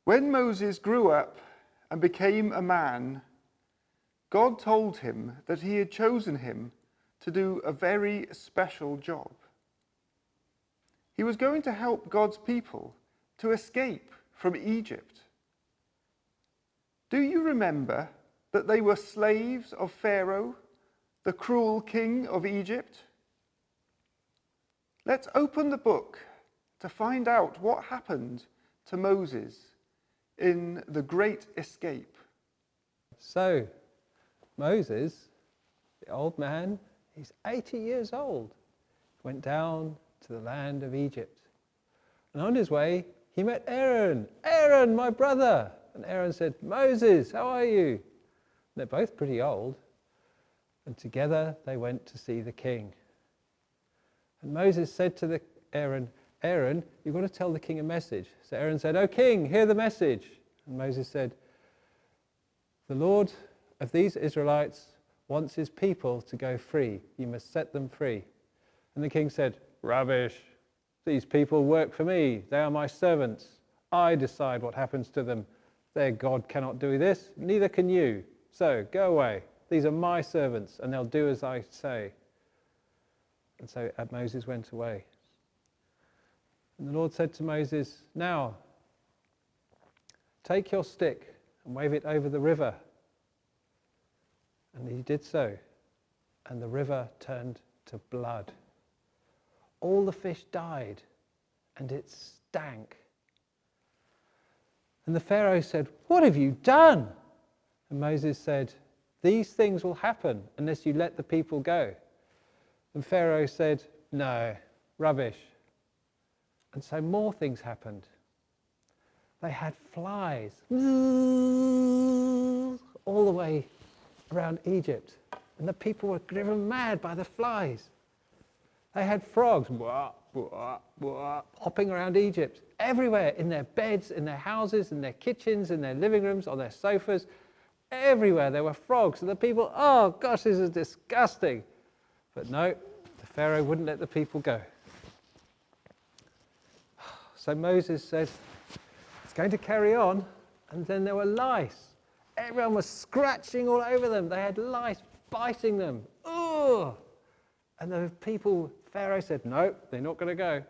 When Moses grew up and became a man, God told him that he had chosen him to do a very special job. He was going to help God's people to escape from Egypt. Do you remember that they were slaves of Pharaoh, the cruel king of Egypt? Let's open the book to find out what happened to Moses in the Great Escape. So, Moses, the old man, he's 80 years old, went down to the land of Egypt. And on his way, he met Aaron. Aaron, my brother. And Aaron said, Moses, how are you? And they're both pretty old. And together they went to see the king. And Moses said to Aaron, you've got to tell the king a message. So Aaron said, O king, hear the message. And Moses said, the Lord of these Israelites wants his people to go free. You must set them free. And the king said, rubbish. These people work for me. They are my servants. I decide what happens to them. Their God cannot do this, neither can you. So go away. These are my servants, and they'll do as I say. And so Moses went away. And the Lord said to Moses, now, take your stick and wave it over the river. And he did so, and the river turned to blood. All the fish died, and it stank. And the Pharaoh said, what have you done? And Moses said, these things will happen unless you let the people go. And Pharaoh said, no, rubbish. And so more things happened. They had flies all the way around Egypt. And the people were driven mad by the flies. They had frogs hopping around Egypt, everywhere, in their beds, in their houses, in their kitchens, in their living rooms, on their sofas. Everywhere there were frogs. And the people, oh gosh, this is disgusting. But no, the Pharaoh wouldn't let the people go. So Moses said, it's going to carry on. And then there were lice. Everyone was scratching all over them. They had lice biting them. Ugh! And the people, Pharaoh said, no, they're not going to go.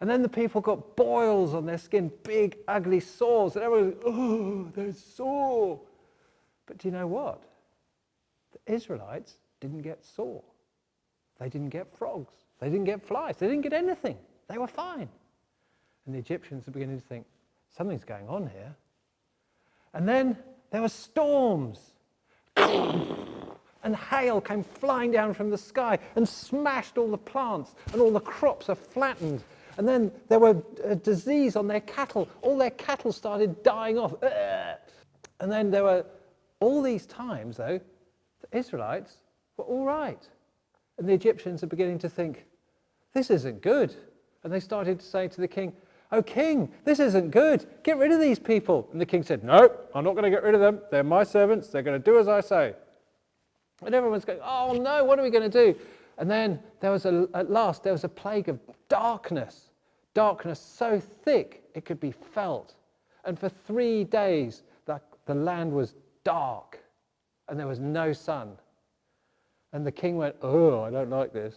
And then the people got boils on their skin, big, ugly sores. And everyone was, oh, they're sore. But do you know what? The Israelites didn't get sore. They didn't get frogs. They didn't get flies. They didn't get anything. They were fine. And the Egyptians are beginning to think, something's going on here. And then there were storms. And hail came flying down from the sky and smashed all the plants, and all the crops are flattened. And then there were a disease on their cattle. All their cattle started dying off. And then there were all these times, though, the Israelites were all right. And the Egyptians are beginning to think, this isn't good. And they started to say to the king, oh, king, this isn't good. Get rid of these people. And the king said, no, I'm not going to get rid of them. They're my servants. They're going to do as I say. And everyone's going, oh no, what are we going to do? And then at last there was a plague of darkness. Darkness so thick it could be felt. And for 3 days the land was dark and there was no sun. And the king went, oh, I don't like this.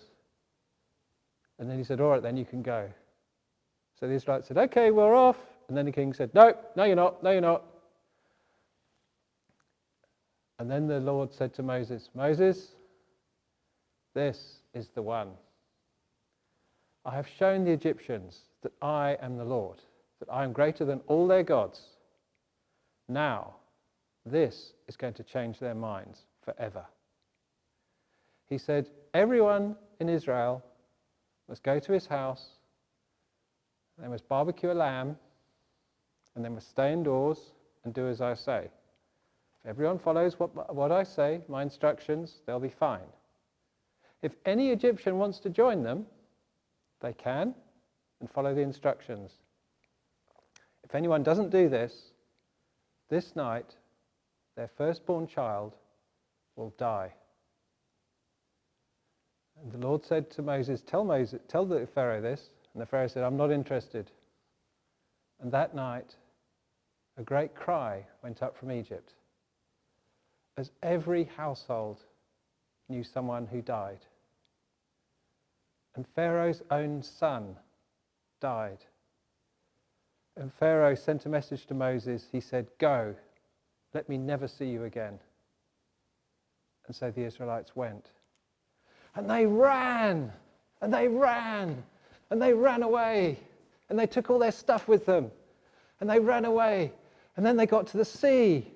And then he said, all right, then you can go. So the Israelites said, okay, we're off. And then the king said, no, no you're not, no you're not. And then the Lord said to Moses, Moses, this is the one. I have shown the Egyptians that I am the Lord, that I am greater than all their gods. Now, this is going to change their minds forever. He said, everyone in Israel must go to his house, they must barbecue a lamb, and they must stay indoors and do as I say. If everyone follows what I say, my instructions, they'll be fine. If any Egyptian wants to join them, they can and follow the instructions. If anyone doesn't do this, this night their firstborn child will die. And the Lord said to Moses, tell the Pharaoh this. And the Pharaoh said, I'm not interested. And that night a great cry went up from Egypt, as every household knew someone who died. And Pharaoh's own son died. And Pharaoh sent a message to Moses. He said, "Go, let me never see you again." And so the Israelites went. And they ran, and they ran, and they ran away. And they took all their stuff with them. And they ran away. And then they got to the sea.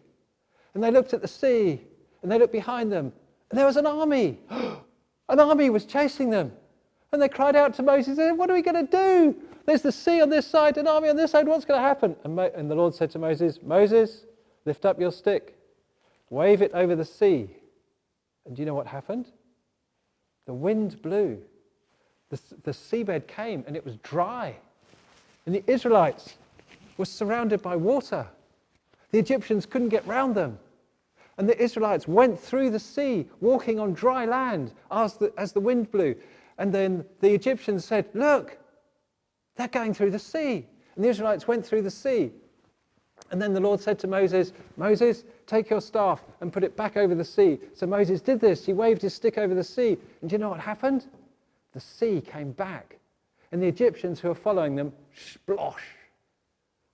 And they looked at the sea. And they looked behind them. And there was an army. An army was chasing them. And they cried out to Moses, "What are we going to do? There's the sea on this side, an army on this side. What's going to happen?" And the Lord said to Moses, "Moses, lift up your stick. Wave it over the sea." And do you know what happened? The wind blew. The seabed came and it was dry. And the Israelites were surrounded by water. The Egyptians couldn't get round them. And the Israelites went through the sea, walking on dry land as the wind blew. And then the Egyptians said, "Look, they're going through the sea." And the Israelites went through the sea. And then the Lord said to Moses, "Moses, take your staff and put it back over the sea." So Moses did this. He waved his stick over the sea. And do you know what happened? The sea came back. And the Egyptians who were following them, splosh,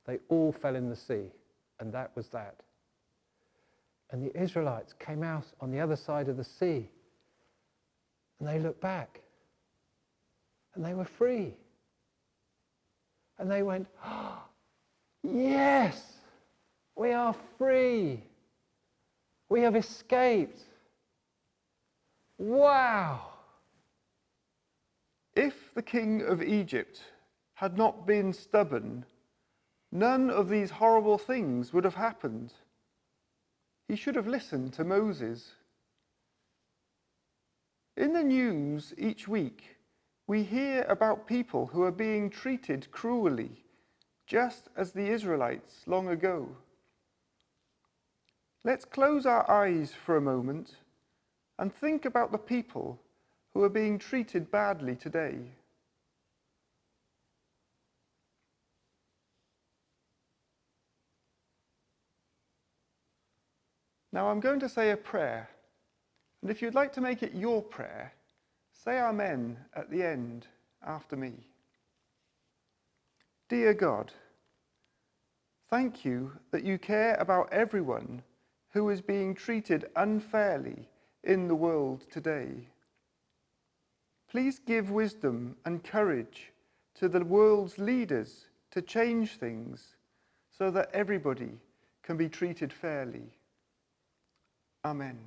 they all fell in the sea. And that was that. And the Israelites came out on the other side of the sea. And they looked back. And they were free. And they went, "Oh, yes, we are free. We have escaped. Wow." If the king of Egypt had not been stubborn, none of these horrible things would have happened. He should have listened to Moses. In the news each week, we hear about people who are being treated cruelly, just as the Israelites long ago. Let's close our eyes for a moment and think about the people who are being treated badly today. Now I'm going to say a prayer, and if you'd like to make it your prayer, say Amen at the end after me. Dear God, thank you that you care about everyone who is being treated unfairly in the world today. Please give wisdom and courage to the world's leaders to change things so that everybody can be treated fairly. Amen.